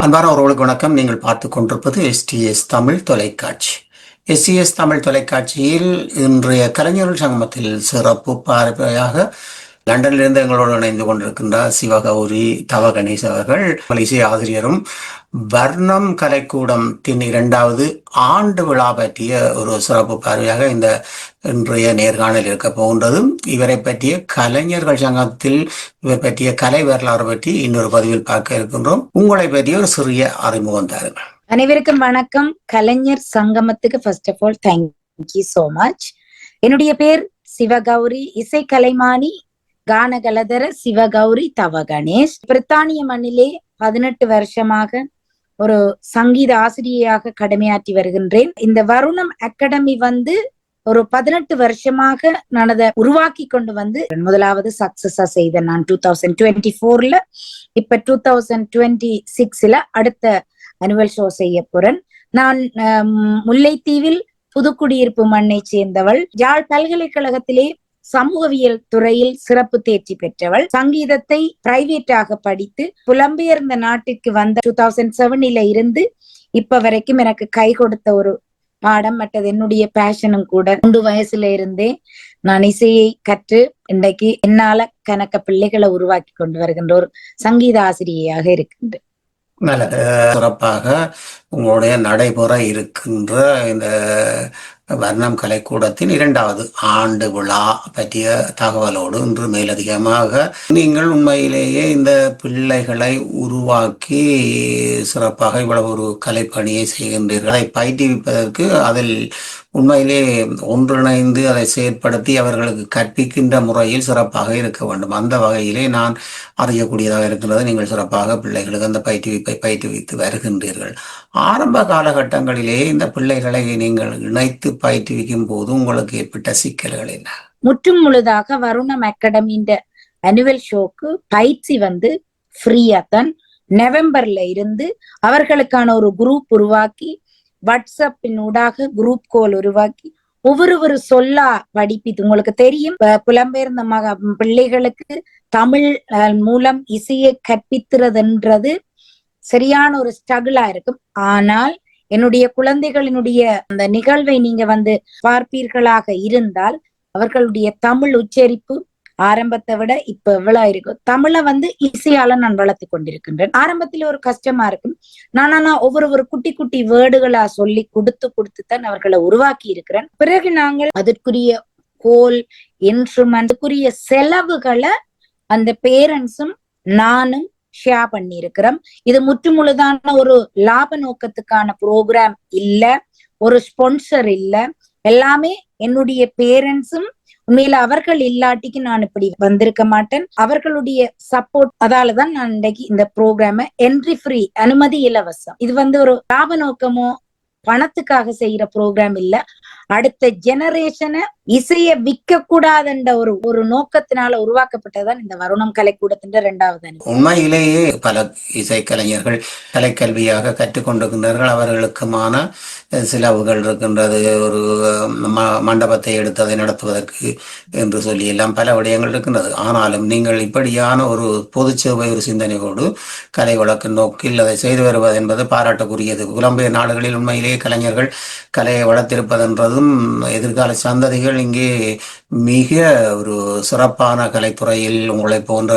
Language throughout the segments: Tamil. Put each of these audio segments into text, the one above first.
அன்பான உறவுகளுக்கு வணக்கம். நீங்கள் பார்த்துக் கொண்டிருப்பது எஸ்டிஎஸ் தமிழ் தொலைக்காட்சி. எஸ்டிஎஸ் தமிழ் தொலைக்காட்சியில் இன்றைய கலைஞர்கள் சங்கமத்தில் சிறப்பு பார்வையாக லண்டனிலிருந்து எங்களோடு இணைந்து கொண்டிருக்கின்றார் சிவகௌரி தவ கணேஷ் அவர்கள். இசை ஆசிரியரும் வர்ணம் கலைக்கூடத்தின் 2வது ஆண்டு விழா பற்றிய ஒரு சிறப்பு பார்வையாக இந்த இன்றைய நேர்காணல் இருக்க போகின்றது. இவரை பற்றிய கலைஞர்கள் சங்கத்தில் இவர் பற்றிய கலை வரலாறு பற்றி இன்னொரு பதிவில் பார்க்க இருக்கின்றோம். உங்களை பற்றிய ஒரு சிறிய அறிமுகம் தாருங்கள். அனைவருக்கும் வணக்கம். கலைஞர் சங்கமத்துக்கு first of all thank you so much. என்னுடைய பேர் சிவகௌரி, இசை கலைமானி கானகலதர சிவகௌரி தவ கணேஷ். பிரித்தானிய மண்ணிலே 18 வருஷமாக ஒரு சங்கீத ஆசிரியையாக கடமையாற்றி வருகின்றேன். இந்த வருணம் அகாடமி ஒரு 18 வருஷமாக நான் அதை உருவாக்கி கொண்டு முதலாவது சக்சஸா செய்த நான் 2024ல, இப்ப 2026ல அடுத்த அனுவல் ஷோ செய்ய போறேன். நான் முல்லைத்தீவில் புதுக்குடியிருப்பு மண்ணை சேர்ந்தவள். யாழ் பல்கலைக்கழகத்திலே சமூகவியல் துறையில் சிறப்பு தேர்ச்சி பெற்றவள். சங்கீதத்தை பிரைவேட்டாக படித்து புலம்பெயர்ந்த நாட்டிற்கு வந்த 2007ல இருந்து இப்ப வரைக்கும் எனக்கு கை கொடுத்த ஒரு பாடம். மற்றது என்னுடைய பேஷனும் கூட. 3 வயசுல இருந்தே நான் இசையை கற்று இன்றைக்கு என்னால கணக்க பிள்ளைகளை உருவாக்கி கொண்டு வருகின்ற ஒரு சங்கீத ஆசிரியையாக இருக்கின்றேன். நல்லது. சிறப்பாக உங்களுடைய நடைபெற இருக்கின்ற இந்த வர்ணம் கலைக்கூடத்தின் 2வது ஆண்டு விழா பற்றிய தகவலோடு இன்று மேலதிகமாக நீங்கள் உண்மையிலேயே இந்த பிள்ளைகளை உருவாக்கி சிறப்பாக இவ்வளவு ஒரு கலைப்பணியை செய்கின்றீர்கள். அதை பயிற்றுவிப்பதற்கு அதில் உண்மையிலே ஒன்றிணைந்து அதை செயற்படுத்தி அவர்களுக்கு கற்பிக்கின்ற முறையில் சிறப்பாக இருக்க வேண்டும். அந்த வகையிலே நான் அறியக்கூடியதாக இருக்கின்றது. நீங்கள் சிறப்பாக பிள்ளைகளுக்கு அந்த பயிற்றுவித்து வருகின்றீர்கள். ஆரம்ப காலகட்டங்களிலே இந்த பிள்ளைகளை நீங்கள் இணைத்து பயிற்றுவிக்கும் போது உங்களுக்கு ஏற்பட்ட சிக்கல்கள் என்ன? முற்றும் முழுதாக வருணம் அகாடமின்ற அனுவல் ஷோக்கு பயிற்சி ஃப்ரீயா தான். நவம்பர்ல இருந்து அவர்களுக்கான ஒரு குரூப் உருவாக்கி, வாட்ஸ்அப்பின் ஊடாக குரூப் கோல் உருவாக்கி ஒவ்வொரு சொல்லா படிப்பித்து, உங்களுக்கு தெரியும் புலம்பெயர்ந்த பிள்ளைகளுக்கு தமிழ் மூலம் இசையை கற்பிக்கிறதுன்றது சரியான ஒரு ஸ்ட்ரகிளா இருக்கும். ஆனால் என்னுடைய குழந்தைகளினுடைய அந்த நிகழ்வை நீங்க பார்ப்பீர்களாக இருந்தால் அவர்களுடைய தமிழ் உச்சரிப்பு ஆரம்பத்தை விட இப்ப எவ்வளவு இருக்கும். தமிழை இசையால நான் வளர்த்து கொண்டிருக்கின்றேன். ஆரம்பத்துல ஒரு கஷ்டமா இருக்கும். நானா ஒவ்வொரு குட்டி குட்டி வேர்டுகளா சொல்லி கொடுத்து தான் அவர்களை உருவாக்கி இருக்கிறேன். பிறகு நாங்கள் அதற்குரிய கோல் இன்ஸ்ட்ருமெண்ட்க்குரிய செலவுகளை அந்த பேரண்ட்ஸும் நானும் ஷேர் பண்ணி இருக்கிறோம். இது முற்றுமுழுதான ஒரு லாப நோக்கத்துக்கான ப்ரோக்ராம் இல்ல, ஒரு ஸ்பான்சர் இல்ல. எல்லாமே என்னுடைய பேரண்ட்ஸும். உண்மையில அவர்கள் இல்லாட்டிக்கு நான் இப்படி வந்திருக்க மாட்டேன். அவர்களுடைய சப்போர்ட் அதாலதான் நான் இன்றைக்கு இந்த ப்ரோக்ராம என்ட்ரி ஃப்ரீ, அனுமதி இலவசம். இது ஒரு லாப நோக்கமோ பணத்துக்காக செய்யற ப்ரோக்ராம் இல்ல. அடுத்த ஜெனரேஷனை இசைய விற்க கூடாதுன்ற ஒரு நோக்கத்தினால உருவாக்கப்பட்டதான் இந்த வருணம் கலைக்கூடத்தின் 2வது அனுபவம். உண்மையிலேயே பல இசைக்கலைஞர்கள் கலைக்கல்வியாக கற்றுக்கொண்டிருக்கின்றார்கள். அவர்களுக்குமான செலவுகள் இருக்கின்றது. ஒரு மண்டபத்தை எடுத்து அதை நடத்துவதற்கு என்று சொல்லி எல்லாம் பல விடயங்கள் இருக்கின்றது. ஆனாலும் நீங்கள் இப்படியான ஒரு பொது சேவை ஒரு சிந்தனையோடு கலை வழக்கு நோக்கில் அதை செய்து வருவது என்பது பாராட்டக்குரியது. புலம்பெயர் நாடுகளில் உண்மையிலேயே கலைஞர்கள் கலையை வளர்த்திருப்பதென்றதும் எதிர்கால சந்ததிகள் இங்கே மிக ஒரு சிறப்பான கலைத்துறையில் உங்களை போன்ற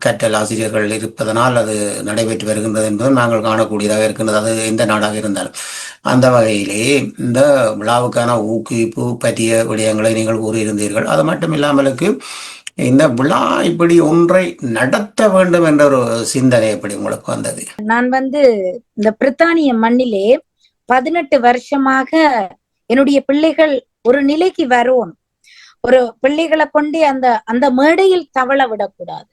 கற்றல் ஆசிரியர்கள் இருப்பதனால் அது நடைபெற்று வருகின்றது என்பது நாங்கள் காணக்கூடியதாக இருக்கின்றது. அது எந்த நாடாக இருந்தாலும். அந்த வகையிலே இந்த விழாவுக்கான ஊக்குவிப்பு பற்றிய விடயங்களை நீங்கள் கூறியிருந்தீர்கள். அது மட்டும் இல்லாமலுக்கு இந்த விழா இப்படி ஒன்றை நடத்த வேண்டும் என்ற ஒரு சிந்தனை எப்படி உங்களுக்கு வந்தது? நான் இந்த பிரித்தானிய மண்ணிலே 18 வருஷமாக என்னுடைய பிள்ளைகள் ஒரு நிலைக்கு வரும். ஒரு பிள்ளைகளை கொண்டு அந்த மேடையில் தவள விடக்கூடாது.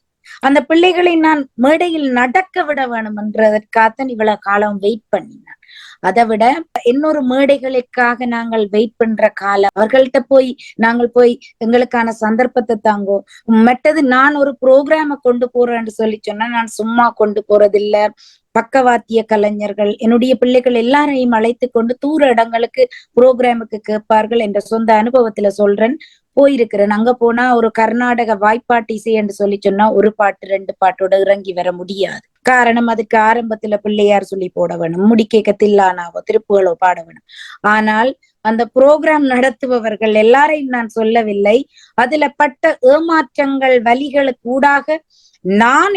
அந்த பிள்ளைகளை நான் மேடையில் நடக்க விட வேணும் என்றதற்காகத்தான் இவ்வளவு காலம் வெயிட் பண்ணினேன். அதை விட இன்னொரு மேடைகளுக்காக நாங்கள் வெயிட் பண்ற காலம், அவர்கள்ட்ட நாங்கள் போய் எங்களுக்கான சந்தர்ப்பத்தை தாங்கோ. மற்றது நான் ஒரு ப்ரோக்ராம கொண்டு போறேன்னு சொல்லி சொன்னா நான் சும்மா கொண்டு போறதில்ல. பக்கவாத்திய கலைஞர்கள், என்னுடைய பிள்ளைகள் எல்லாரையும் அழைத்து கொண்டு தூர இடங்களுக்கு ப்ரோக்ராமுக்கு கேட்பார்கள் என்ற சொந்த அனுபவத்துல சொல்றேன். போயிருக்கிறேன். அங்க போனா ஒரு கர்நாடக வாய்ப்பாட்டு இசை என்று சொல்லி சொன்னா ஒரு பாட்டு 2 பாட்டோட இறங்கி வர முடியாது. காரணம் அதுக்கு ஆரம்பத்துல பிள்ளையார் சொல்லி போட வேணும், முடிக்க தில்லானாவோ திருப்புகளோ பாட வேணும். ஆனால் அந்த புரோகிராம் நடத்துபவர்கள் எல்லாரையும் நான் சொல்லவில்லை, அதுல பட்ட ஏமாற்றங்கள் வலிகளுக்கு ஊடாக நான்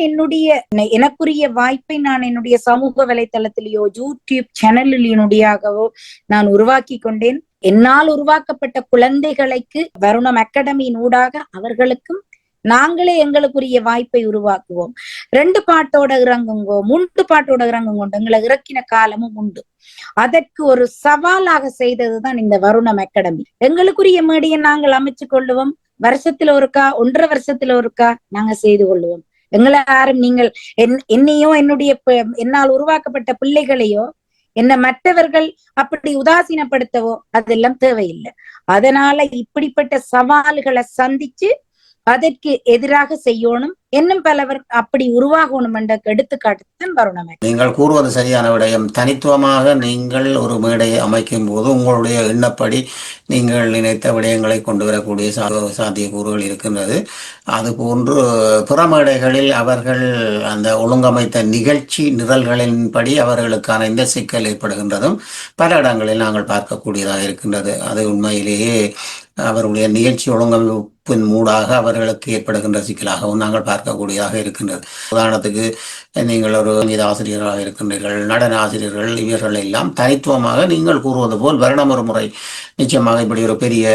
எனக்குரிய வாய்ப்பை நான் என்னுடைய சமூக வலைத்தளத்திலேயோ யூடியூப் சேனலினுடையாகவோ நான் உருவாக்கி கொண்டேன். என்னால் உருவாக்கப்பட்ட குழந்தைகளுக்கு வருணம் அகாடமியின் ஊடாக அவர்களுக்கும் நாங்களே எங்களுக்குரிய வாய்ப்பை உருவாக்குவோம். 2 பாட்டோட இறங்குங்கோ, 3 பாட்டோட இறங்குங்கோண்டு எங்களை இறக்கின காலமும் உண்டு. அதற்கு ஒரு சவாலாக செய்ததுதான் இந்த வருணம் அகாடமி. எங்களுக்குரிய மேடையை நாங்கள் அமைச்சு கொள்ளுவோம். வருஷத்துல ஒருக்கா, 1.5 வருஷத்துல ஒருக்கா நாங்க செய்து கொள்ளுவோம். எங்களை யாரும் நீங்கள் என்னையோ என்னால் உருவாக்கப்பட்ட பிள்ளைகளையோ என்ன மற்றவர்கள் அப்படி உதாசீனப்படுத்தவோ அதெல்லாம் தேவையில்லை. அதனால இப்படிப்பட்ட சவால்களை சந்திச்சு அதற்கு எதிராக செய்யணும். இன்னும் பலவர் அப்படி உருவாகணும் என்ற எடுத்துக்காட்டுத்தான் வருணம். நீங்கள் கூறுவது சரியான விடயம். தனித்துவமாக நீங்கள் ஒரு மேடையை அமைக்கும் போது உங்களுடைய எண்ணப்படி நீங்கள் நினைத்த விடயங்களை கொண்டு வரக்கூடிய சாத்தியக்கூறுகள் இருக்கின்றது. அதுபோன்று பிற மேடைகளில் அவர்கள் அந்த ஒழுங்கமைத்த நிகழ்ச்சி நிரல்களின்படி அவர்களுக்கான இந்த சிக்கல் ஏற்படுகின்றதும் பல இடங்களில் நாங்கள் பார்க்கக்கூடியதாக இருக்கின்றது. அது உண்மையிலேயே அவருடைய நிகழ்ச்சி ஒழுங்கமைப்பின் மூடாக அவர்களுக்கு ஏற்படுகின்ற சிக்கலாகவும் நாங்கள் பார்க்கக்கூடியதாக இருக்கின்றது. உதாரணத்துக்கு நீங்கள் ஒரு சங்கீத ஆசிரியர்களாக இருக்கின்றீர்கள், நடன ஆசிரியர்கள், இவர்கள் எல்லாம் தனித்துவமாக நீங்கள் கூறுவது போல் வருடம் ஒரு முறை நிச்சயமாக இப்படி ஒரு பெரிய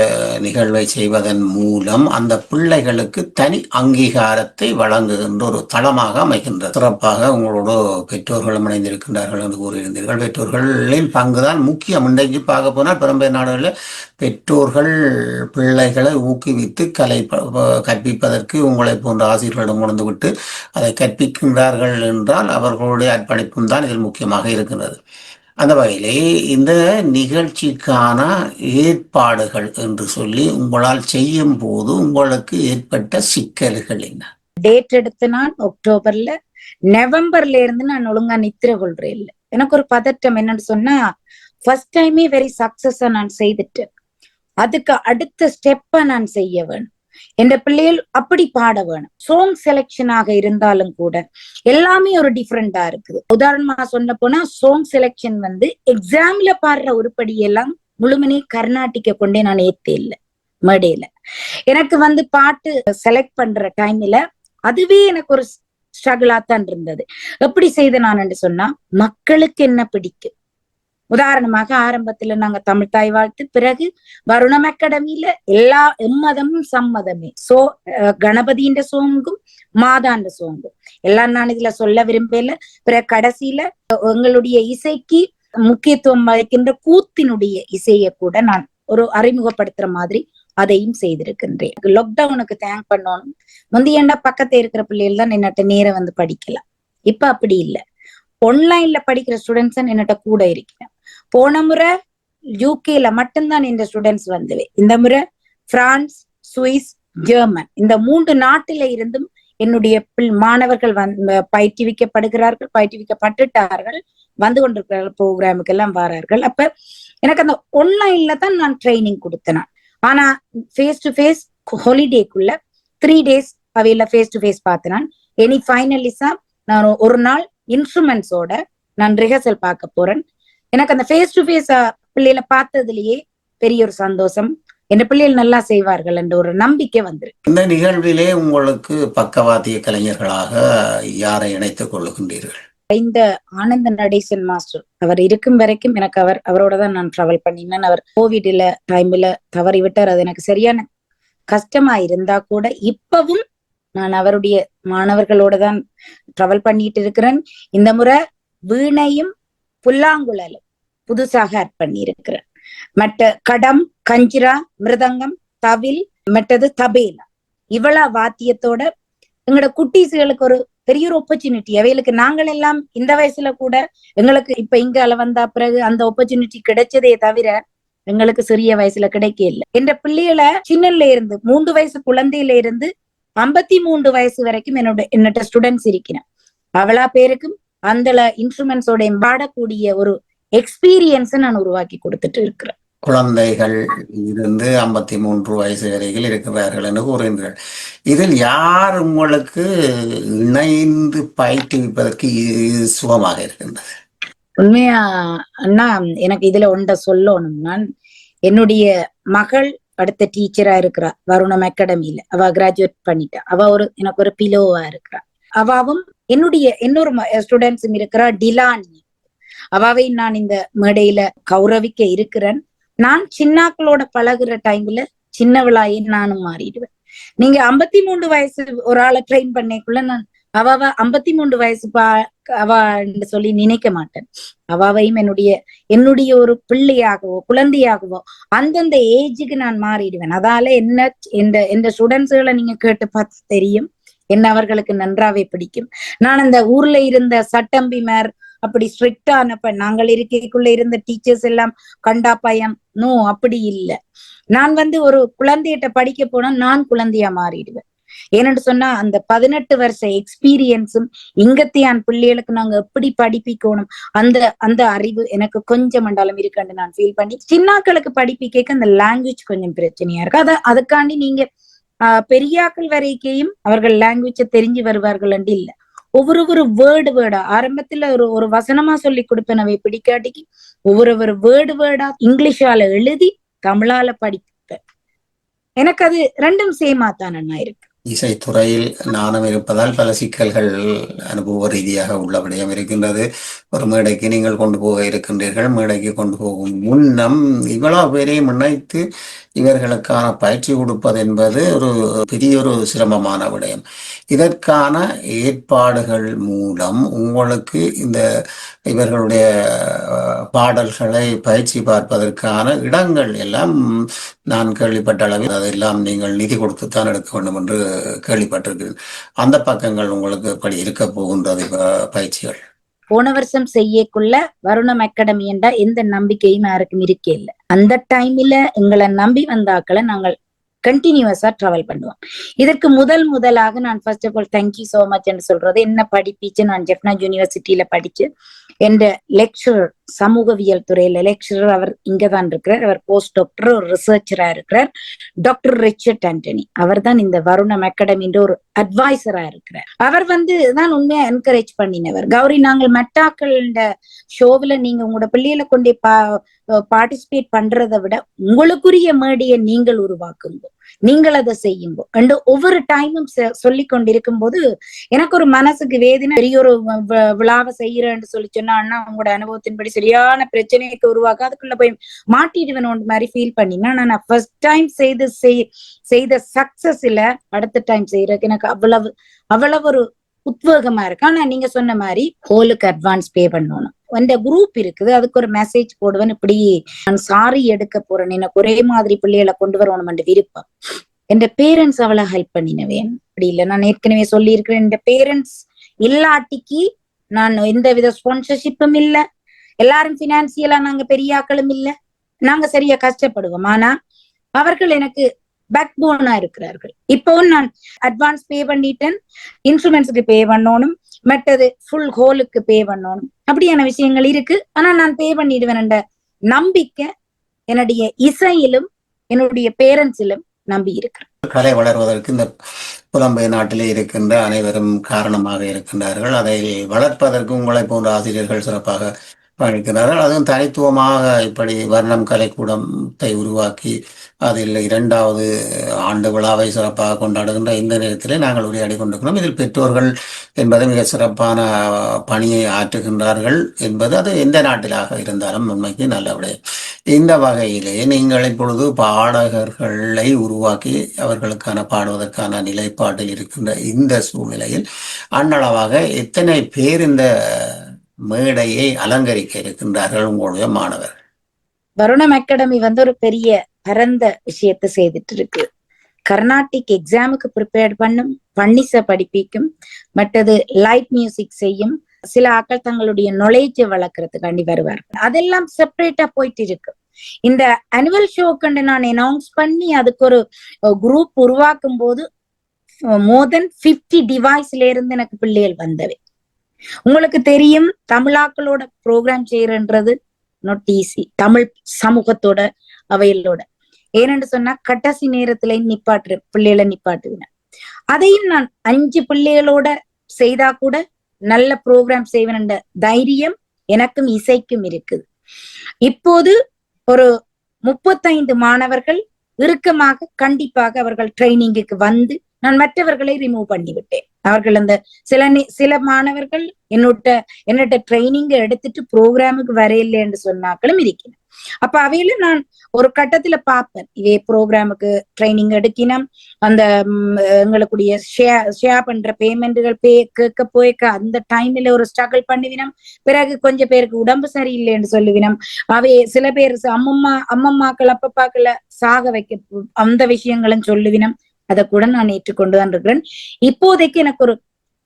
நிகழ்வை செய்வதன் மூலம் அந்த பிள்ளைகளுக்கு தனி அங்கீகாரத்தை வழங்குகின்ற ஒரு தளமாக அமைக்கின்றது. சிறப்பாக உங்களோட பெற்றோர்களும் இணைந்திருக்கின்றார்கள் என்று கூறியிருந்தீர்கள். பெற்றோர்களின் பங்குதான் முக்கியம். இன்றைக்கு பார்க்க போனால் பெரும்பெரும் நாடுகளில் பெற்றோர்கள் பிள்ளைகளை ஊக்குவித்து கற்பிப்பதற்கு உங்களை போன்ற ஆசிரியர்களிடம் கொண்டு விட்டு அதை கற்பிக்கின்றார்கள் என்றால் அவர்களுடைய அர்ப்பணிப்பும் தான் இதில் முக்கியமாக இருக்கின்றது. அந்த வகையிலே இந்த நிகழ்ச்சிக்கான ஏற்பாடுகள் என்று சொல்லி உங்களால் செய்யும் போது உங்களுக்கு ஏற்பட்ட சிக்கல்கள் என்ன? டேட் எடுத்து நான் அக்டோபர்ல, நவம்பர்ல இருந்து நான் ஒழுங்கா நித்திர கொள்றேன் இல்லை. எனக்கு ஒரு பதட்டம் என்னன்னு சொன்னா, ஃபர்ஸ்ட் டைமே வெரி சக்சஸா நான் செய்துட்டேன். அதுக்கு அடுத்த ஸ்டெப்ப நான் செய்ய வேணும். என்ற பிள்ளைகள் அப்படி பாட வேணும். சாங் செலக்ஷனாக இருந்தாலும் கூட எல்லாமே ஒரு டிஃப்ரெண்டா இருக்குது. உதாரணமா சொன்ன போனா சாங் செலக்ஷன் எக்ஸாம்ல பாடுற உருப்படி எல்லாம் முழுமனே கர்நாட்டிக்க கொண்டே நான் ஏத்தே இல்லை மேடையில. எனக்கு பாட்டு செலக்ட் பண்ற டைம்ல அதுவே எனக்கு ஒரு ஸ்ட்ரகிளா தான் இருந்தது. எப்படி செய்த நான் சொன்னா, மக்களுக்கு என்ன பிடிக்கும். உதாரணமாக ஆரம்பத்துல நாங்க தமிழ் தாய் வாழ்த்து, பிறகு வருணம் அகாடமியில எல்லா எம்மதமும் சம்மதமே கணபதியின் சோங்கும் மாதாண்ட சோங்கும் எல்லாம் நான் இதுல சொல்ல விரும்பல. பிறகு கடைசியில எங்களுடைய இசைக்கு முக்கியத்துவம் வகிக்கின்ற கூத்தினுடைய இசையை கூட நான் ஒரு அறிமுகப்படுத்துற மாதிரி அதையும் செய்திருக்கின்றேன். லாக்டவுனுக்கு தேங்க் பண்ணணும். முந்தையண்டா பக்கத்துல இருக்கிற பிள்ளைகள் தான் என்னட்ட நேரம் படிக்கலாம். இப்ப அப்படி இல்லை. ஆன்லைன்ல படிக்கிற ஸ்டூடெண்ட்ஸ் என்னட்ட கூட இருக்கிறேன். போன முறை யூகேல மட்டும்தான் இந்த ஸ்டூடெண்ட்ஸ் இந்த முறை பிரான்ஸ், சுவிஸ், ஜெர்மன் இந்த 3 நாட்டில இருந்தும் என்னுடைய மாணவர்கள் பயிற்றுவிக்கப்பட்டுட்டார்கள், வந்து கொண்டிருக்கிறார்கள், ப்ரோக்ராமுக்கு எல்லாம் வரார்கள். அப்ப எனக்கு அந்த ஆன்லைன்ல தான் நான் ட்ரைனிங் கொடுத்தேன். ஆனா ஃபேஸ் டு ஃபேஸ் ஹாலிடேக்குள்ள 3 days அவையில ஃபேஸ் டு ஃபேஸ் பார்த்தேன். இனி ஃபைனலிஸா நான் ஒரு நாள் இன்ஸ்ட்ருமெண்ட்ஸோட நான் ரிஹர்சல் பார்க்க போறேன். எனக்கு அந்த ஃபேஸ் டு ஃபேஸ் பிள்ளைகளை பார்த்ததுலயே பெரிய ஒரு சந்தோஷம். என் பிள்ளைகள் நல்லா செய்வார்கள் என்ற ஒரு நம்பிக்கை வந்திருக்கு. இந்த நிகழ்விலே உங்களுக்கு பக்கவாத்திய கலைஞர்களாக யாரை இணைத்துக் கொள்ளுகின்றீர்கள்? இந்த ஆனந்த நடேசன் மாஸ்டர் அவர் இருக்கும் வரைக்கும் எனக்கு அவரோட தான் நான் டிராவல் பண்ணினேன். அவர் கோவிட்ல டைம்ல தவறி விட்டார். அது எனக்கு சரியான கஷ்டமா இருந்தா கூட இப்பவும் நான் அவருடைய மாணவர்களோட தான் டிராவல் பண்ணிட்டு இருக்கிறேன். இந்த முறை வீணையும் புல்லாங்குழலும் புதுசாக ஆட் பண்ணி இருக்கிறேன். மற்ற கடம், கஞ்சிரா, மிருதங்கம், தவில், மற்றது தபேலா இவ்வளவு வாத்தியத்தோட எங்களோட குட்டீஸுகளுக்கு ஒரு பெரிய ஒரு ஆப்பர்ச்சுனிட்டி. அவைகளுக்கு நாங்கள் எல்லாம் இந்த வயசுல கூட எங்களுக்கு இப்ப இங்க வந்தா பிறகு அந்த ஆப்பர்ச்சுனிட்டி கிடைச்சதே தவிர எங்களுக்கு சிறிய வயசுல கிடைக்க இல்லை. என்ற பிள்ளைகளை சின்னல இருந்து 3 வயசு குழந்தையில இருந்து 53 வயசு வரைக்கும் என்னோட ஸ்டூடெண்ட்ஸ் இருக்கிறேன். அவ்வளா பேருக்கும் அந்த இன்ஸ்ட்ருமெண்ட்ஸோட பாடக்கூடிய ஒரு எக்ஸ்பீரியன்ஸை நான் உருவாக்கி கொடுத்துட்டு இருக்கிறேன். குழந்தைகள் இருந்து 53 வயசு வரையில் இருக்கிறார்கள் என்று கூறுகின்றனர். இதில் யார் உங்களுக்கு இணைந்து பயிற்றுவிப்பதற்கு சுகமாக இருக்கின்றது? உண்மையா அண்ணா, எனக்கு இதுல ஒன்றை சொல்லணும். நான் என்னுடைய மகள் அடுத்த டீச்சரா இருக்கிறா வருணம் அகாடமியில. அவ கிராஜுவேட் பண்ணிட்டா. அவ எனக்கு ஒரு பிலோவா இருக்கிறா. அவாவும் என்னுடைய இன்னொரு ஸ்டூடெண்ட்ஸும் இருக்கிறா, டிலானி. அவாவை நான் இந்த மேடையில கௌரவிக்க இருக்கிறேன். நான் சின்னாக்களோட பழகுற டைம்ல சின்னவளாயே நானும் மாறிடுவேன். நீங்க 53 வயசு ஒரு ஆளை ட்ரெயின் பண்ணக்குள்ள நான் அவ 53 வயசு அவ சொல்லி நினைக்க மாட்டேன். அவாவையும் என்னுடைய ஒரு பிள்ளையாகவோ குழந்தையாகவோ அந்தந்த ஏஜுக்கு நான் மாறிடுவேன். அதால இந்த ஸ்டூடெண்ட்ஸுகளை நீங்க கேட்டு பார்த்து தெரியும், என்ன அவர்களுக்கு நன்றாவே பிடிக்கும். நான் அந்த ஊர்ல இருந்த சட்டம்பிமார் அப்படி ஸ்ட்ரிக்டானப்ப நாங்கள் இருக்கைக்குள்ள இருந்த டீச்சர்ஸ் எல்லாம் கண்டா பயம், நோ அப்படி இல்லை. நான் ஒரு குழந்தையிட்ட படிக்க போனா நான் குழந்தையா மாறிடுவேன். ஏன்னு சொன்னா அந்த 18 வருஷ எக்ஸ்பீரியன்ஸும் இங்கத்தியான் பிள்ளைகளுக்கு நாங்க எப்படி படிப்பிக்கணும் அந்த அந்த அறிவு எனக்கு கொஞ்சம் மண்டாலம் இருக்குன்னு நான் ஃபீல் பண்ணி சின்னாக்களுக்கு படிப்பிக்க அந்த லாங்குவேஜ் கொஞ்சம் பிரச்சனையா இருக்கு. அதுக்காண்டி நீங்க பெரியாக்கள் வரைக்கையும் அவர்கள் லாங்குவேஜை தெரிஞ்சு வருவார்கள் என்று இல்லை. ஒவ்வொரு வேர்டா ஆரம்பத்துல ஒரு வசனமா சொல்லி கொடுப்பேன் பிடிக்காட்டிக்கு ஒவ்வொரு வேர்டா இங்கிலீஷால எழுதி தமிழால படிப்பேன். எனக்கு அது ரெண்டும் சேமா தானே இருக்கு. இசைத்துறையில் நாணம் இருப்பதால் பல சிக்கல்கள் அனுபவ ரீதியாக உள்ள விடயம் இருக்கின்றது. ஒரு மேடைக்கு நீங்கள் கொண்டு போக இருக்கின்றீர்கள். மேடைக்கு கொண்டு போகும் முன்னம் இவ்வளவு பேரையும் இணைத்து இவர்களுக்கான பயிற்சி கொடுப்பது என்பது ஒரு பெரிய ஒரு சிரமமான விடயம். இதற்கான ஏற்பாடுகள் மூலம் உங்களுக்கு இவர்களுடைய பாடல்களை பயிற்சி பார்ப்பதற்கான இடங்கள் எல்லாம் நான் கேள்விப்பட்ட அளவில் அதெல்லாம் நீங்கள் நிதி கொடுத்துத்தான் எடுக்க வேண்டும் என்று கேள்விப்பட்டிருக்கிறேன். அந்த பக்கங்கள் உங்களுக்கு எப்படி இருக்க போகின்றது பயிற்சிகள்? போன வருஷம் செய்யக்குள்ள வருணம் அகாடமி என்றா எந்த நம்பிக்கையும் யாருக்கும் இருக்கே இல்லை. அந்த டைம்ல எங்களை நம்பி வந்தாக்களை நாங்கள் கண்டினியூஸா டிராவல் பண்ணுவோம். இதற்கு முதலாக நான் first of all thank you so much என்று சொல்றது, என்ன படிப்பிச்சு நான் ஜெஃப்னாஸ் யூனிவர்சிட்டியில படிச்சு என்ற லெக்சரர், சமூகவியல் துறையில லெக்சரர், அவர் இங்கதான் இருக்கிறார். அவர் போஸ்ட் டாக்டர், ஒரு ரிசர்ச்சரா இருக்கிறார், டாக்டர் ரிச்சர்ட் ஆண்டனி. அவர் தான் இந்த வருணம் அகாடமின்ற ஒரு அட்வைசரா இருக்கிறார். அவர் தான் உண்மையா என்கரேஜ் பண்ணினவர். கௌரி, நாங்கள் மெட்டாக்கள் ஷோவில நீங்க உங்களோட பிள்ளைகளை கொண்டே பார்ட்டிசிபேட் பண்றதை விட உங்களுக்குரிய மேடையை நீங்கள் உருவாக்குங்க, நீங்கள் அதை செய்யுங்க அண்ட் ஒவ்வொரு டைமும் சொல்லி கொண்டிருக்கும் போது எனக்கு ஒரு மனசுக்கு வேதனை. பெரிய ஒரு விழாவை செய்யறேன்னு சொல்லி சொன்னா அண்ணா உங்களோட அனுபவத்தின்படி சரியான பிரச்சனைக்கு உருவாக்க அதுக்குள்ள போய் மாட்டிடுவேன் மாதிரி ஃபீல் பண்ணினா நான் ஃபர்ஸ்ட் டைம் செய்த சக்சஸ்ல அடுத்த டைம் செய்யறதுக்கு எனக்கு அவ்வளவு ஒரு உத்வேகமா இருக்கு. ஆனா நீங்க சொன்ன மாதிரி ஹோலுக்கு அட்வான்ஸ் பே பண்ணணும். அந்த குரூப் இருக்குது, அதுக்கு ஒரு மெசேஜ் போடுவேன், இப்படி நான் சாரி எடுக்க போறேன், எனக்கு ஒரே மாதிரி பிள்ளைகளை கொண்டு வரணும் விருப்பம். என் பேரண்ட்ஸ் அவளை ஹெல்ப் பண்ணினவேன். அப்படி இல்லை, நான் ஏற்கனவே சொல்லி இருக்கிறேன், என் பேரண்ட்ஸ் இல்லாட்டிக்கு நான் எந்த வித ஸ்பான்சர்ஷிப்பும் இல்லை, எல்லாரும் பினான்சியலா நாங்க பெரிய ஆக்களும் இல்லை, நாங்க சரியா கஷ்டப்படுவோம். ஆனா அவர்கள் எனக்கு பேக் போனா இருக்கிறார்கள். இப்பவும் நான் அட்வான்ஸ் பே பண்ணிட்டேன், இன்ஸ்ட்ருமெண்ட்ஸுக்கு பே பண்ணணும், மற்றது ஃபுல் ஹோலுக்கு பே பண்ணணும், அப்படியான விஷயங்கள் இருக்கு. ஆனா நான் பே பண்ணிடுவேன் என்ற நம்பிக்கை என்னுடைய இசையிலும் என்னுடைய பேரண்ட்ஸிலும் நம்பி இருக்கிறேன். கலை வளர்வதற்கு இந்த புலம்பெயர் நாட்டிலே இருக்கின்ற அனைவரும் காரணமாக இருக்கின்றார்கள். அதை வளர்ப்பதற்கு உங்களை போன்ற ஆசிரியர்கள் சிறப்பாக பயணிக்கிறார்கள். அதுவும் தனித்துவமாக இப்படி வர்ணம் கலைக்கூடத்தை உருவாக்கி அதில் 2வது ஆண்டு விழாவை சிறப்பாக கொண்டாடுகின்ற இந்த நேரத்திலே நாங்கள் உரையாடி கொண்டிருக்கிறோம். இதில் பெற்றோர்கள் என்பது மிக சிறப்பான பணியை ஆற்றுகின்றார்கள் என்பது அது எந்த நாட்டிலாக இருந்தாலும் உண்மைக்கு நல்ல விடயம். இந்த வகையிலே நீங்கள் இப்பொழுது பாடகர்களை உருவாக்கி அவர்களுக்கான பாடுவதற்கான நிலைப்பாட்டில் இருக்கின்ற இந்த சூழ்நிலையில் அன்னளவாக எத்தனை பேர் இந்த மேடையை அலங்கரிக்க இருக்கின்றார்கள் உங்களுடைய மாணவர்? வருணம் அகாடமி ஒரு பெரிய பரந்த விஷயத்தை செய்துட்டு இருக்கு. கர்நாடிக் எக்ஸாமுக்கு ப்ரிப்பேர் பண்ணிச படிப்பிக்கும், மற்றது லைட் மியூசிக் செய்யும், சில ஆக்கள் தங்களுடைய நாலேஜை வளர்க்கறதுக்காண்டி வருவார். அதெல்லாம் செப்பரேட்டா போயிட்டு இருக்கு. இந்த அனுவல் ஷோக்கு நான் அனௌன்ஸ் பண்ணி அதுக்கு ஒரு குரூப் உருவாக்கும் போது மோர் தென் 50 டிவைஸ்ல இருந்து எனக்கு பிள்ளைகள் வந்தவை. உங்களுக்கு தெரியும், தமிழாக்களோட ப்ரோக்ராம் செய்யறன்றது நாட் ஈஸி. தமிழ் சமூகத்தோட அவைகளோட. ஏனென்று சொன்னா கடைசி நேரத்துல நிப்பாட்டு பிள்ளைகளை நிப்பாட்டுவேன். அதையும் நான் 5 பிள்ளைகளோட செய்தா கூட நல்ல ப்ரோக்ராம் செய்வேன் என்ற தைரியம் எனக்கும் இசைக்கும் இருக்குது. இப்போது ஒரு 35 மாணவர்கள் இறுக்கமாக கண்டிப்பாக அவர்கள் ட்ரைனிங்குக்கு வந்து நான் மற்றவர்களை ரிமூவ் பண்ணி விட்டேன். அவர்கள் அந்த சில மாணவர்கள் என்னோட ட்ரைனிங் எடுத்துட்டு ப்ரோக்ராமுக்கு வரையில்லைன்னு சொன்னாக்களும் இருக்கிறேன். அப்ப அவையில நான் ஒரு கட்டத்துல பார்ப்பேன், இதே ப்ரோக்ராமுக்கு ட்ரைனிங் எடுக்கினோம், அந்த எங்களுக்குடைய ஷேர் பண்ற பேமெண்ட்டுகள் கேட்க போய்க்க அந்த டைம்ல ஒரு ஸ்ட்ரகிள் பண்ணுவினோம். பிறகு கொஞ்சம் பேருக்கு உடம்பு சரியில்லைன்னு சொல்லுவினோம். அவை சில பேர் அம்மம்மாக்கள் அப்பப்பாக்களை சாக வைக்க அந்த விஷயங்களும் சொல்லுவினோம். அதை கூட நான் ஏற்றுக்கொண்டு தான் இருக்கிறேன். இப்போதைக்கு எனக்கு ஒரு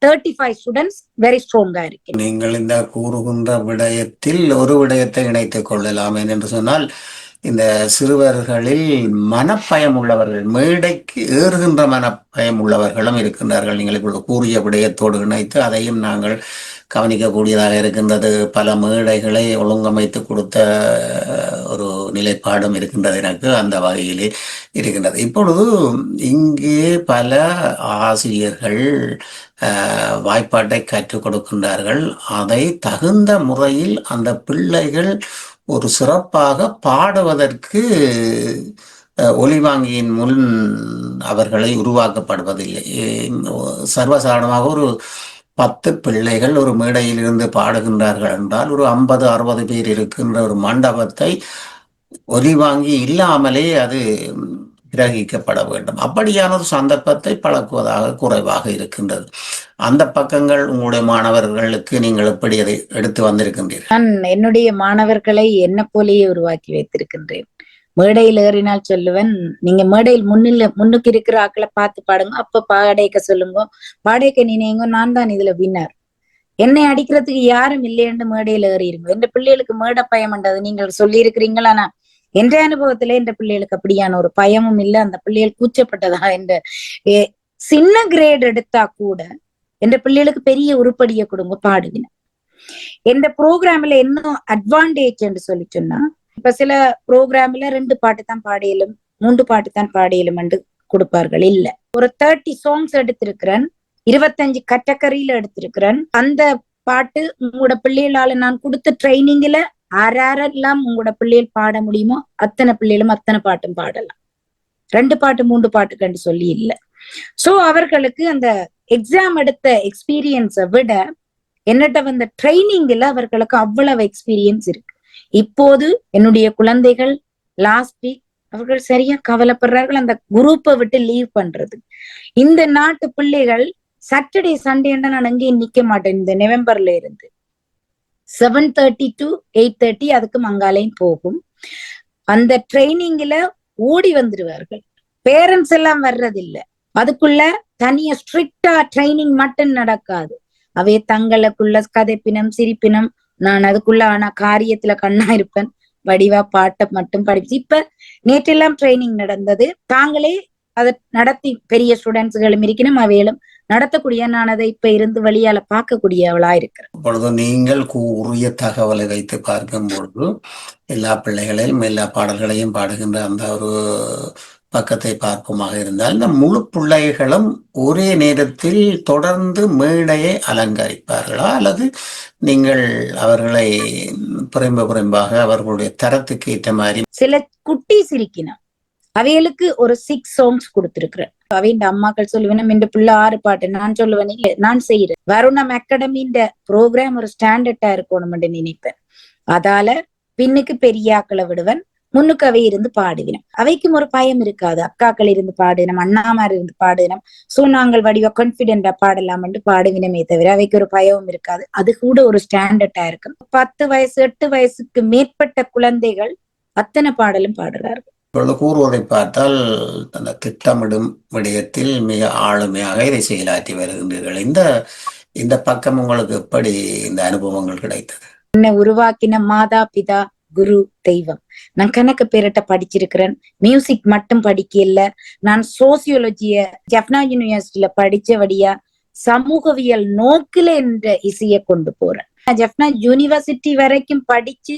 35 ஸ்டூடெண்ட்ஸ் வெரி ஸ்ட்ராங்கா இருக்கு. நீங்கள் இந்த கூறுகின்ற விடயத்தில் ஒரு விடயத்தை இணைத்துக் கொள்ளலாம். என்று சொன்னால், இந்த சிறுவர்களில் மனப்பயம் உள்ளவர்கள், மேடைக்கு ஏறுகின்ற மனப்பயம் உள்ளவர்களும் இருக்கின்றார்கள். நீங்கள் இப்பொழுது கூறிய விடயத்தோடு இணைத்து அதையும் நாங்கள் கவனிக்கக்கூடியதாக இருக்கின்றது. பல மேடைகளை ஒழுங்கமைத்து கொடுத்த ஒரு நிலைப்பாடும் இருக்கின்றது எனக்கு அந்த வகையிலே இருக்கின்றது. இப்பொழுது இங்கே பல ஆசிரியர்கள் வாய்ப்பாட்டை கற்றுக் கொடுக்கின்றார்கள். அதை தகுந்த முறையில் அந்த பிள்ளைகள் ஒரு சிறப்பாக பாடுவதற்கு ஒலிவாங்கியின் முன் அவர்களை உருவாக்கப்படுவதில்லை. சர்வசாதாரணமாக ஒரு 10 பிள்ளைகள் ஒரு மேடையில் இருந்து பாடுகின்றார்கள் என்றால் ஒரு 50-60 பேர் இருக்கின்ற ஒரு மண்டபத்தை ஒலிவாங்கி இல்லாமலே அது கிரகிக்கப்பட வேண்டும். அப்படியான ஒரு சந்தர்ப்பத்தை பழக்குவதாக குறைவாக இருக்கின்றது. அந்த பக்கங்கள் உங்களுடைய மாணவர்களுக்கு நீங்கள் எப்படி அதை எடுத்து வந்திருக்கின்றீர்கள்? நான் என்னுடைய மாணவர்களை என்ன போலேயே உருவாக்கி வைத்திருக்கின்றேன். மேடையில் ஏறினால் சொல்லுவேன், நீங்க மேடையில் முன்னுக்கு இருக்கிற ஆக்களை பார்த்து பாடுங்க, அப்ப பாடைக்க சொல்லுங்க, பாடைக்க நினைங்க, நான் தான் இதுல வின்னர், என்னை அடிக்கிறதுக்கு யாரும் இல்லையென்று மேடையில் ஏறிடுங்க. எந்த பிள்ளைகளுக்கு மேடை பயம் என்றது நீங்கள் சொல்லி இருக்கிறீங்களா? நான் என்ற அனுபவத்துல என்ற பிள்ளைகளுக்கு அப்படியான ஒரு பயமும் இல்லை. அந்த பிள்ளைகள் கூச்சப்பட்டதா என்ற சின்ன கிரேட் எடுத்தா கூட என்ற பிள்ளைகளுக்கு பெரிய உருப்படியை கொடுங்க பாடுவின. எந்த ப்ரோக்ராம்ல என்ன அட்வான்டேஜ் என்று சொல்லி சொன்னா, இப்ப சில ப்ரோக்ராம்ல 2 பாட்டு தான் பாடியலும் 3 பாட்டு தான் பாடியலும் என்று கொடுப்பார்கள். இல்ல, ஒரு 30 சாங்ஸ் எடுத்திருக்கிறேன், 25 கேட்டகரியில எடுத்திருக்கிறேன். அந்த பாட்டு உங்களோட பிள்ளைகளால நான் கொடுத்த ட்ரைனிங்ல யாரெல்லாம் உங்களோட பிள்ளைகள் பாட முடியுமோ அத்தனை பிள்ளைகளும் அத்தனை பாட்டும் பாடலாம். 2 பாட்டு 3 பாட்டு கண்டு சொல்லி இல்ல. சோ அவர்களுக்கு அந்த எக்ஸாம் எடுத்த எக்ஸ்பீரியன்ஸை விட என்னட்ட வந்த ட்ரைனிங்ல அவர்களுக்கு அவ்வளவு எக்ஸ்பீரியன்ஸ் இருக்கு. இப்போது என்னுடைய குழந்தைகள் லாஸ்ட் வீக் அவர்கள் சரியா கவலைப்படுறார்கள் அந்த குரூப்பை விட்டு லீவ் பண்றது. இந்த நாட்டு பிள்ளைகள் சாட்டர்டே சண்டேன்னா நான் அங்கேயும் நிக்க மாட்டேன். இந்த நவம்பர்ல இருந்து 7:30 to 8:30 அதுக்கு மங்காலையும் போகும். அந்த ட்ரைனிங்ல ஓடி வந்துடுவார்கள். பேரண்ட்ஸ் எல்லாம் வர்றதில்லை. அதுக்குள்ள தனியா ஸ்ட்ரிக்டா ட்ரைனிங் மட்டும் நடக்காது. அவைய தங்களுக்குள்ள கதைப்பினம் சிரிப்பினம். நான் அதுக்குள்ள ஆனா காரியத்துல கண்ணா இருப்பேன். வடிவா பாட்டை மட்டும் படிச்சு. இப்ப நேற்றெல்லாம் ட்ரைனிங் நடந்தது. தாங்களே அதை நடத்தி பெரிய ஸ்டூடெண்ட்ஸ்களும் இருக்கணும், அவைகளும் நடத்தக்கூடிய, நான் அதை இப்ப இருந்து வழியால பார்க்கக்கூடியவளா இருக்கிறேன். இப்பொழுது நீங்கள் கூறிய தகவலை வைத்து பார்க்கும் பொழுது எல்லா பிள்ளைகளையும் எல்லா பாடல்களையும் பாடுகின்ற அந்த ஒரு பக்கத்தை பார்ப்போமாக இருந்தால், இந்த முழு பிள்ளைகளும் ஒரே நேரத்தில் தொடர்ந்து மேடையை அலங்கரிப்பார்களா, அல்லது நீங்கள் அவர்களை புறம்பாக அவர்களுடைய தரத்துக்கு ஏற்ற மாதிரி? சில குட்டி சிரிக்கணும், அவைகளுக்கு ஒரு 6 சாங்ஸ் கொடுத்திருக்கிறேன். அவையின் அம்மாக்கள் சொல்லுவேன், என் பிள்ளை 6 பாட்டு. நான் சொல்லுவேன், இல்ல நான் செய்யறேன். வருணம் அகாடமின்ற ப்ரோக்ராம் ஒரு ஸ்டாண்டர்டா இருக்கணும்னு நினைப்பேன். அதால பின்னுக்கு பெரியாக்களை விடுவேன், முன்னுக்கு அவை இருந்து பாடுவினம். அவைக்கும் ஒரு பயம் இருக்காது. அக்காக்கள் இருந்து பாடினம், அண்ணாமார் இருந்து பாடினம். சோ நாங்கள் வடிவா கான்பிடென்டா பாடலாம் என்று பாடுவினமே தவிர அவைக்கு ஒரு பயமும் இருக்காது. அது கூட ஒரு ஸ்டாண்டர்டா இருக்கும். 10 வயசு 8 வயசுக்கு மேற்பட்ட குழந்தைகள் அத்தனை பாடலும் பாடுறார்கள். இப்பொழுது கூறுவதை பார்த்தால் அந்த திட்டமிடும் விடயத்தில் மிக ஆளுமையாக இதை செயலாற்றி வருகின்றீர்கள். இந்த பக்கம் உங்களுக்கு எப்படி இந்த அனுபவங்கள் கிடைத்தது? என்னை உருவாக்கின மாதா பிதா குரு தெய்வம். நான் கணக்கு பேரிட்ட படிச்சிருக்கிறேன். மியூசிக் மட்டும் படிக்கல, நான் சோசியோலஜிய ஜப்னா யூனிவர்சிட்டியில படிச்சபடியா சமூகவியல் நோக்கில என்ற இசையை கொண்டு போறேன். ஜப்னா யூனிவர்சிட்டி வரைக்கும் படிச்சு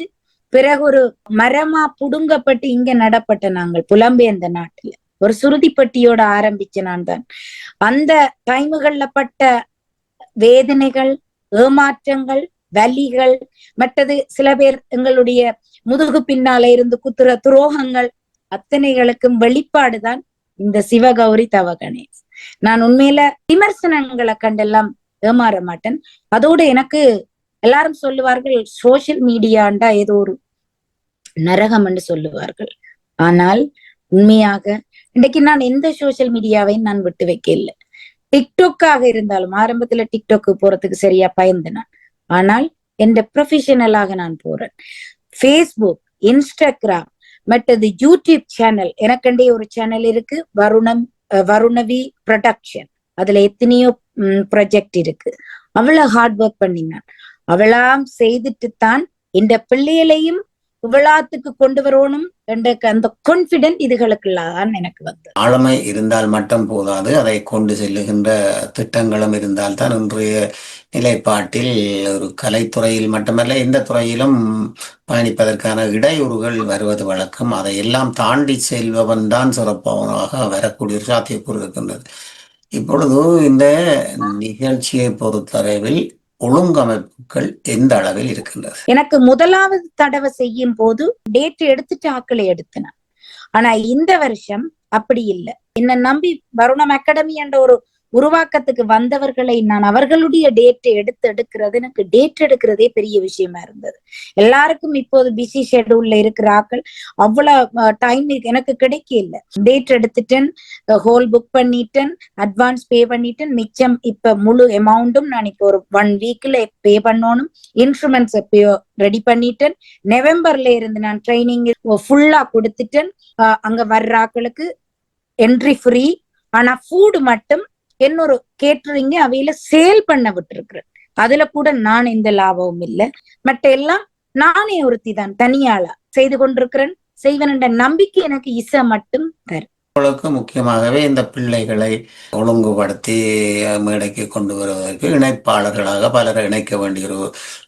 பிறகு ஒரு மரமா புடுங்கப்பட்டு இங்க நடப்பட்ட நாங்கள் புலம்பெயர்ந்த நாட்டுல ஒரு சுருதிப்பட்டியோட ஆரம்பிச்ச நான் தான். அந்த டைமுகள்ல பட்ட வேதனைகள், ஏமாற்றங்கள், வலிகள், மற்றது சில பேர் எங்களுடைய முதுகு பின்னால இருந்து குத்துற துரோகங்கள் அத்தனைகளுக்கும் வெளிப்பாடுதான் இந்த சிவகௌரி தவ கணேஷ். நான் உண்மையில விமர்சனங்களை கண்டெல்லாம் ஏமாற மாட்டேன். அதோடு எனக்கு எல்லாரும் சொல்லுவார்கள் சோசியல் மீடியாண்டா ஏதோ ஒரு நரகம் என்று சொல்லுவார்கள். ஆனால் உண்மையாக இன்னைக்கு நான் எந்த சோசியல் மீடியாவையும் நான் விட்டு வைக்க இல்லை. டிக்டாக்காக இருந்தாலும் ஆரம்பத்துல டிக்டாக்கு போறதுக்கு சரியா பயந்தேன். ஆனால் எந்த ப்ரொஃபஷனலாக நான் போறேன். ஃபேஸ்புக், இன்ஸ்டாகிராம், மற்றது யூடியூப் சேனல், எனக்கண்டே ஒரு சேனல் இருக்கு, வருணவி ப்ரொடக்ஷன். அதுல எத்தனையோ ப்ராஜெக்ட் இருக்கு. அவ்வளவு ஹார்ட் ஒர்க் பண்ணினான். அவளாம் செய்துட்டு தான் இந்த பிள்ளைகளையும் இவ்வளாத்துக்கு கொண்டு வரணும் என்ற அந்த கான்பிடென்ட் இதுகளுக்குள்ளதான் எனக்கு வந்து. ஆளுமை இருந்தால் மட்டும் போதாது, அதை கொண்டு செல்லுகின்ற திட்டங்களும் இருந்தால் தான் இன்றைய நிலைப்பாட்டில் ஒரு கலைத்துறையில் மட்டுமல்ல எந்த துறையிலும் பயணிப்பதற்கான இடையூறுகள் வருவது வழக்கம். அதையெல்லாம் தாண்டி செல்பவன் தான் சிறப்பாக வரக்கூடிய சாத்தியக்கூறு இருக்கின்றது. இப்பொழுது இந்த நிகழ்ச்சியை பொறுத்தளவில் ஒழுங்கமைப்புகள் எந்த அளவில் இருக்கின்றது? எனக்கு முதலாவது தடவை செய்யும் போது டேட் எடுத்துட்டு ஆக்களை எடுத்தேன். ஆனா இந்த வருஷம் அப்படி இல்லை. என்ன நம்பி வருணம் அகாடமி என்ற ஒரு உருவாக்கத்துக்கு வந்தவர்களை நான் அவர்களுடைய டேட்டை எடுக்கிறது, எனக்கு டேட் எடுக்கிறதே பெரிய விஷயமா இருந்தது. எல்லாருக்கும் இப்போது பிஸி ஷெட்யூல்ல இருக்கிற ஆக்கள் அவ்வளவு டைம் எனக்கு கிடைக்க இல்லை. டேட் எடுத்துட்டேன், ஹோல் புக் பண்ணிட்டேன், அட்வான்ஸ் பே பண்ணிட்டேன். மிச்சம் இப்ப முழு அமௌண்ட்டும் நான் இப்போ ஒரு 1 வீக்ல பே பண்ணணும். இன்ஸ்ட்ருமெண்ட்ஸ் ரெடி பண்ணிட்டேன். நவம்பர்ல இருந்து நான் ட்ரைனிங் ஃபுல்லா கொடுத்துட்டேன். அங்க வர்ற ஆக்களுக்கு என்ட்ரி ஃப்ரீ. ஆனா ஃபுட் மட்டும் என்னொரு கேட்டரிங்க அவையில சேல் பண்ண விட்டுருக்கிறேன். அதுல கூட நான் எந்த லாபமும் இல்லை. மற்ற எல்லாம் நானே ஒருத்தி தான் தனியாளா செய்து கொண்டிருக்கிறேன். செய்வன் என்ற நம்பிக்கை எனக்கு இசை மட்டும் தரும். உங்களுக்கு முக்கியமாகவே இந்த பிள்ளைகளை ஒழுங்குபடுத்தி மேடைக்கு கொண்டு வருவதற்கு இணைப்பாளர்களாக பலரை இணைக்க வேண்டிய ஒரு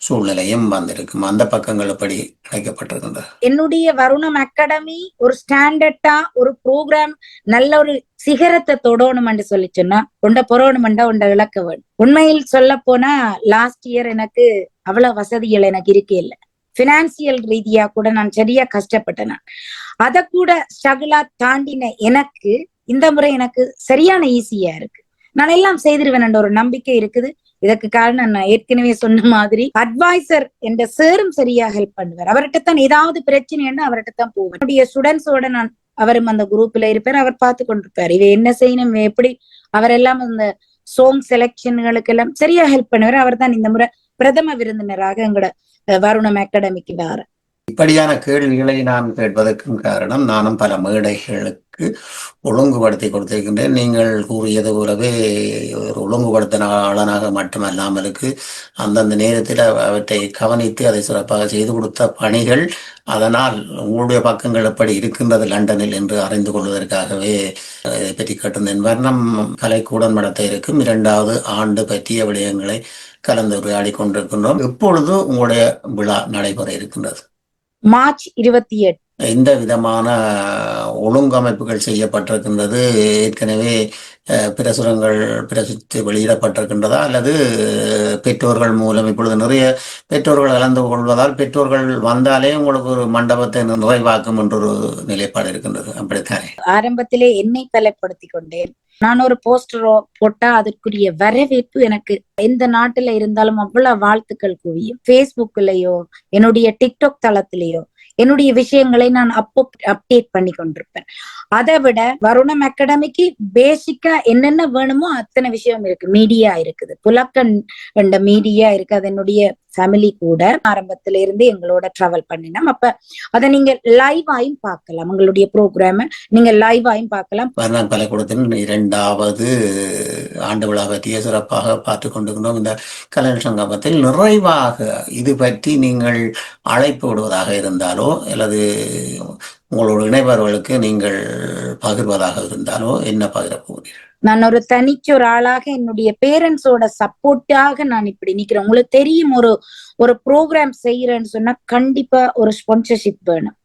சூழ்நிலையும் வந்திருக்கும். அந்த பக்கங்கள் எப்படி இணைக்கப்பட்டிருக்கின்றது? என்னுடைய வருணம் அகாடமி ஒரு ஸ்டாண்டர்டா ஒரு ப்ரோக்ராம் நல்ல ஒரு சிகரத்தை தொடணும் என்று சொல்லி சொன்னா உண்ட பொறணுமெண்டா உண்ட இழக்க வேண்டும். உண்மையில் சொல்ல போனா லாஸ்ட் இயர் எனக்கு அவ்வளவு வசதிகள் எனக்கு இருக்கே இல்லை. பினான்சியல் ரீதியா கூட நான் சரியா கஷ்டப்பட்டேன். அத கூட ஸ்ட்ரகிளா தாண்டின எனக்கு இந்த முறை எனக்கு சரியான ஈஸியா இருக்கு. நான் எல்லாம் செய்திருவேன் என்ற ஒரு நம்பிக்கை இருக்குது. இதற்கு காரணம் நான் ஏற்கனவே சொன்ன மாதிரி அட்வைசர் என்ற சேரும் சரியா ஹெல்ப் பண்ணுவார். அவர்கிட்ட தான் ஏதாவது பிரச்சனைன்னு அவர்கிட்ட தான் போவேன். என்னுடைய ஸ்டூடெண்ட்ஸோட நான் அவரும் அந்த குரூப்ல இருப்பார். அவர் பார்த்து கொண்டிருப்பார், இவ என்ன செய்யணும், எப்படி. அவரெல்லாம் அந்த சாங் செலக்ஷன்களுக்கு எல்லாம் சரியா ஹெல்ப் பண்ணுவார். அவர் தான் இந்த முறை பிரதம விருந்தினராக எங்களோட வருணம் அகாடமிக்கு வார. இப்படியான கேள்விகளை நான் கேட்பதற்கும் காரணம், நானும் பல மேடைகளுக்கு ஒழுங்குபடுத்தி கொடுத்திருக்கின்றேன். நீங்கள் கூறியது போலவே ஒரு ஒழுங்குபடுத்தினாளனாக மட்டுமல்லாமலுக்கு அந்தந்த நேரத்தில் அவற்றை கவனித்து அதை சிறப்பாக செய்து கொடுத்த பணிகள், அதனால் உங்களுடைய பக்கங்கள் எப்படி இருக்கின்றது லண்டனில் என்று அறிந்து கொள்வதற்காகவே இதை பற்றி கேட்டிருந்தேன். வர்ணம் கலைக்கூடம் நடத்த இருக்கும் 2வது ஆண்டு பற்றிய விடயங்களை கலந்துரையாடி கொண்டிருக்கின்றோம். இப்பொழுது உங்களுடைய விழா நடைபெற இருக்கின்றது மார்ச் 28. இந்த விதமான ஒழுங்கமைப்புகள் செய்யப்பட்டிருக்கின்றது. ஏற்கனவே பிரசுரங்கள் பிரசுரித்து வெளியிடப்பட்டிருக்கின்றதா, அல்லது பெற்றோர்கள் மூலம்? இப்பொழுது நிறைய பெற்றோர்கள் கலந்து கொள்வதால் பெற்றோர்கள் வந்தாலே உங்களுக்கு ஒரு மண்டபத்தை நிறைவாக்கும் என்ற ஒரு நிலைப்பாடு இருக்கின்றது, அப்படித்தானே? ஆரம்பத்திலே என்னை பலப்படுத்தி கொண்டேன். நான் ஒரு போஸ்டரோ போட்டா அதற்குரிய வரவேற்பு எனக்கு எந்த நாட்டுல இருந்தாலும் அவ்வளவு வாழ்த்துக்கள் குவியும். பேஸ்புக்லயோ என்னுடைய டிக்டாக் தளத்திலேயோ என்னுடைய விஷயங்களை நான் அப்போ அப்டேட் பண்ணி கொண்டிருப்பேன். அதை விட வருணம் அகாடமிக்கு பேசிக்கா என்னென்ன வேணுமோ அத்தனை விஷயம் இருக்கு. மீடியா இருக்குது, புலக்கன் என்ற மீடியா இருக்கு. அது என்னுடைய ஃபேமிலி கூட ஆரம்பத்தில இருந்து எங்களோட டிராவல் பண்ணினோம். அப்ப அதை நீங்க லைவாயும் பார்க்கலாம். உங்களுடைய ப்ரோக்ராம நீங்க லைவாயும் பார்க்கலாம். வர்ணம் கலைக்கூடத்தின் 2வது ஆண்டு விழா பற்றிய சிறப்பாக பார்த்து கொண்டிருக்கிறோம். இந்த கலைஞர் சங்கமத்தில் நிறைவாக இது பற்றி நீங்கள் அழைப்பு விடுவதாக இருந்தாலோ அல்லது உங்களோட இணைவர்களுக்கு நீங்கள் பகிர்வதாக இருந்தாலோ என்ன பகிர போகிறீர்கள்? நான் ஒரு தனிச்ச ஒரு ஆளாக என்னுடைய பேரண்ட்ஸோட சப்போர்ட்டாக நான் இப்படி நிக்கிறேன். உங்களுக்கு தெரியும், ஒரு ப்ரோக்ராம் செய்யறேன்னு சொன்னா கண்டிப்பா ஒரு ஸ்பான்சர்ஷிப் வேணும்.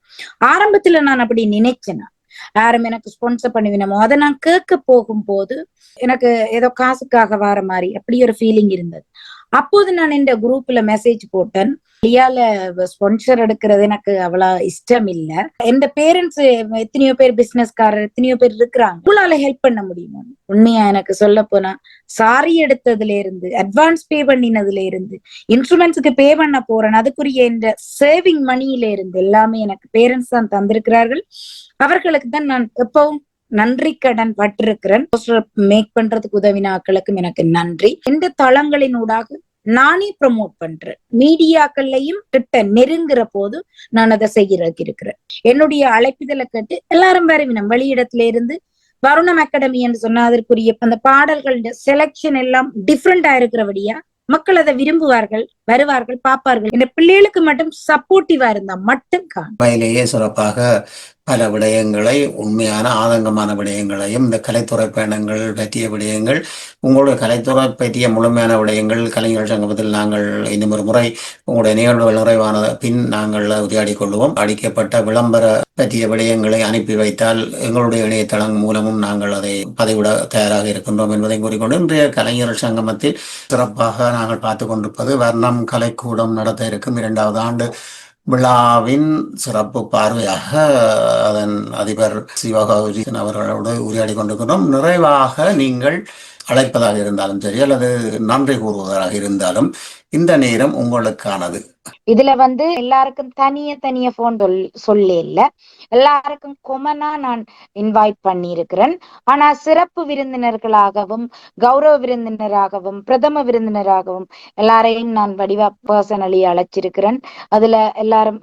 ஆரம்பத்துல நான் அப்படி நினைச்சேன், யாரும் எனக்கு ஸ்பான்சர் பண்ணுவினமோ. அதை நான் கேட்க போகும்போது எனக்கு ஏதோ காசுக்காக வர மாதிரி அப்படி ஒரு ஃபீலிங் இருந்தது. அப்போது நான் இந்த குரூப்ல மெசேஜ் போட்டேன், இயால ஸ்பான்சர் எடுக்கிறது எனக்கு அவ்வளவு இஷ்டம் இல்ல. எந்த பேரண்ட்ஸ் எத்தனையோ பேர் பிசினஸ்காரர் எத்தனையோ பேர் இருக்கிறாங்க, உங்களால ஹெல்ப் பண்ண முடியுமா? உண்மையா எனக்கு சொல்ல போனா சாரி எடுத்ததுல இருந்து, அட்வான்ஸ் பே பண்ணினதுல இருந்து, இன்ஸ்ட்ருமெண்ட்ஸுக்கு பே பண்ண போறேன், அதுக்குரிய இந்த சேவிங் மணியில இருந்து எல்லாமே எனக்கு பேரண்ட்ஸ் தான் தந்திருக்கிறார்கள். அவர்களுக்கு தான் நான் எப்பவும் நன்றி கடன் பட்டிருக்கிறேன். மேக் பண்றதுக்கு உதவினாக்களுக்கும் எனக்கு நன்றி. இந்த தளங்களினூடாக நானே ப்ரமோட் பண்றேன். மீடியாக்கள்லையும் கிட்ட நெருங்குற போது நான் அதை செய்யறதுக்கு இருக்கிறேன். என்னுடைய அழைப்பிதழை கேட்டு எல்லாரும் வருவினம் வெளியிடத்துல இருந்து. வருணம் அகாடமி என்று சொன்னா அதற்குரிய அந்த பாடல்கள் செலக்ஷன் எல்லாம் டிஃப்ரெண்டா இருக்கிறபடியா மக்கள் அதை விரும்புவார்கள், வருவார்கள், பார்ப்பார்கள். இந்த பிள்ளைகளுக்கு மட்டும் சப்போர்ட்டிவா இருந்தா மட்டும் உண்மையிலேயே சிறப்பாக பல விடயங்களை, உண்மையான ஆதங்கமான விடயங்களையும், இந்த கலைத்துறை பயணங்கள் பற்றிய விடயங்கள், உங்களுடைய கலைத்துறை பற்றிய முழுமையான விடயங்கள் கலைஞர் சங்கமத்தில் நாங்கள் இன்னும் ஒரு முறை உங்களுடைய நிகழ்வுகள் நிறைவான பின் நாங்கள் உரையாடிக் கொள்வோம். அடிக்கப்பட்ட விளம்பர பற்றிய விடயங்களை அனுப்பி வைத்தால் எங்களுடைய இணையதளம் மூலமும் நாங்கள் அதை பதிவிட தயாராக இருக்கின்றோம் என்பதை கூறிக்கொண்டு, இன்றைய கலைஞர் சங்கமத்தில் சிறப்பாக நாங்கள் பார்த்து கொண்டிருப்பது வர்ணம் கலைக்கூடம் நடத்த இருக்கும் 2வது ஆண்டு விழாவின் சிறப்பு பார்வையாக அதன் அதிபர் சிவகௌரி அவர்களோடு உரையாடி கொண்டிருக்கிறோம். நிறைவாக நீங்கள் அழைப்பதாக இருந்தாலும் சரி, அல்லது நன்றி கூறுவதாக இருந்தாலும் இந்த நேரம் உங்களுக்கானது. இதுல எல்லாருக்கும் தனிய போன் சொல்ல இல்ல, எல்லாருக்கும் கொமனா நான் இன்வைட் பண்ணி இருக்கிறேன். ஆனா சிறப்பு விருந்தினர்களாகவும் கௌரவ விருந்தினராகவும் பிரதம விருந்தினராகவும் எல்லாரையும் நான் வடிவா பர்சனலி அழைச்சிருக்கிறேன். அதுல எல்லாரும்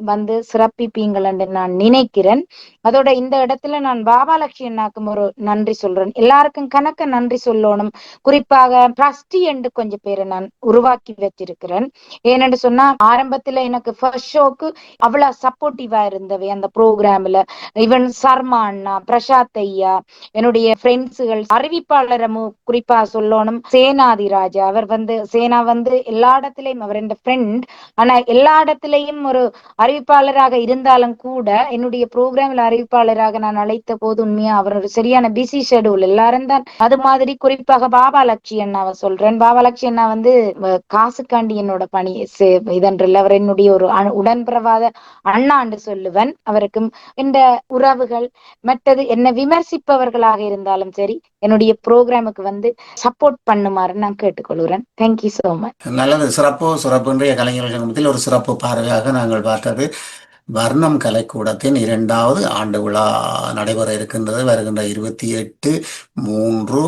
சிறப்பிப்பீங்கள் என்று நான் நினைக்கிறேன். அதோட இந்த இடத்துல நான் பாபாலட்சுமி அண்ணாக்கும் ஒரு நன்றி சொல்றேன். எல்லாருக்கும் கணக்க நன்றி சொல்லணும். குறிப்பாக ட்ரஸ்டி என்று கொஞ்சம் பேரை நான் உருவாக்கி வச்சிருக்கிறேன். ஏனென்று சொன்னா ஆரம்பத்துல எனக்கு ஃபர்ஸ்ட் ஷோக்கு அவ்வளவு சப்போர்ட்டிவா இருந்தவை அந்த ப்ரோக்ராம்ல. ஈவன் சர்மா அண்ணா, பிரசாத் ஐயா, என்னுடைய ஃப்ரெண்ட்ஸுகள், அறிவிப்பாளரை குறிப்பா சொல்லணும் சேனாதிராஜா. அவர் சேனா எல்லா இடத்திலையும் அவர் என் ஃப்ரெண்ட். ஆனா எல்லா இடத்திலையும் ஒரு அறிவிப்பாளராக இருந்தாலும் கூட என்னுடைய ப்ரோக்ராம்ல அறிவிப்பாளராக நான் அழைத்த போது உண்மையா அவர் ஒரு சரியான பிஸி ஷெடியூல். எல்லாரும் தான் அது மாதிரி. குறிப்பாக பாபாலட்சுமி அண்ணாவை சொல்றேன். பாபாலட்சுமி அண்ணா காசுக்காண்டி என்னோட பணி இதன்றில் அவர் என்னுடைய ஒரு உடன்பிரவாத அண்ணாண்டு சொல்லுவன். அவருக்கும் இந்த உறவுகள் மற்றது என்ன விமர்சிப்பவர்களாக இருந்தாலும் சரி என்னுடைய ப்ரோக்ராமுக்கு சப்போர்ட் பண்ணுமாறு நான் கேட்டுக்கொள்கிறேன். Thank you so much. நல்லது. சிறப்பு இன்றைய கலைஞர் சங்கமத்தில் ஒரு சிறப்பு பார்வையாக நாங்கள் பார்த்தது வர்ணம் கலைக்கூடத்தின் 2வது ஆண்டு விழா நடைபெற இருக்கின்றது. வருகின்ற 28/3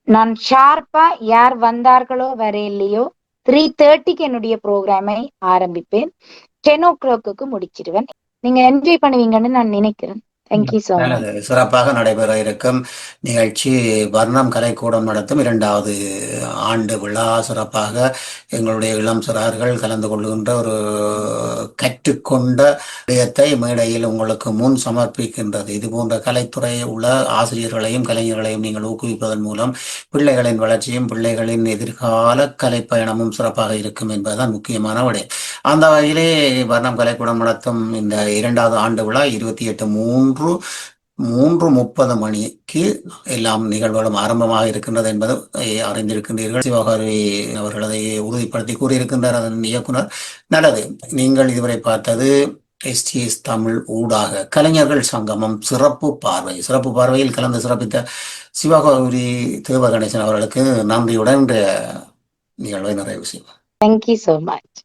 நான் ஷார்ப்பா யார் வந்தார்களோ வரையிலையோ 3:30க்கு என்னுடைய ப்ரோக்ராமை ஆரம்பிப்பேன். 10 முடிச்சிருவேன். நீங்க என்ஜாய் பண்ணுவீங்கன்னு நான் நினைக்கிறேன். Thank you so much. சிறப்பாக நடைபெற இருக்கும் நிகழ்ச்சி வர்ணம் கலைக்கூடம் நடத்தும் 2வது ஆண்டு விழா. சிறப்பாக எங்களுடைய இளம் சிறார்கள் கலந்து கொள்கின்ற ஒரு கற்றுக்கொண்ட விடயத்தை மேடையில் உங்களுக்கு முன் சமர்ப்பிக்கின்றது. இது போன்ற கலைத்துறை உள்ள ஆசிரியர்களையும் கலைஞர்களையும் நீங்கள் ஊக்குவிப்பதன் மூலம் பிள்ளைகளின் வளர்ச்சியும் பிள்ளைகளின் எதிர்கால கலை பயணமும் சிறப்பாக இருக்கும் என்பதுதான் முக்கியமான விடயம். அந்த வகையிலே வர்ணம் கலைக்கூடம் நடத்தும் இந்த 2வது ஆண்டு விழா 28/3 மணிக்கு எல்லாம் நிகழ்வுகளும் ஆரம்பமாக இருக்கின்றது என்பது அறிந்திருக்கின்றீர்கள். சிவகாரி அவர்கள் அதை உறுதிப்படுத்தி கூறியிருக்கின்றார் அதன் இயக்குனர். நல்லது. நீங்கள் இதுவரை பார்த்தது எஸ்டிஎஸ் தமிழ் ஊடாக கலைஞர்கள் சங்கமம் சிறப்பு பார்வையில் கலந்து சிறப்பித்த சிவகௌரி தேவகணேசன் அவர்களுக்கு நன்றியுடன் நிகழ்வை நிறைவு செய்வோம். Thank you so much.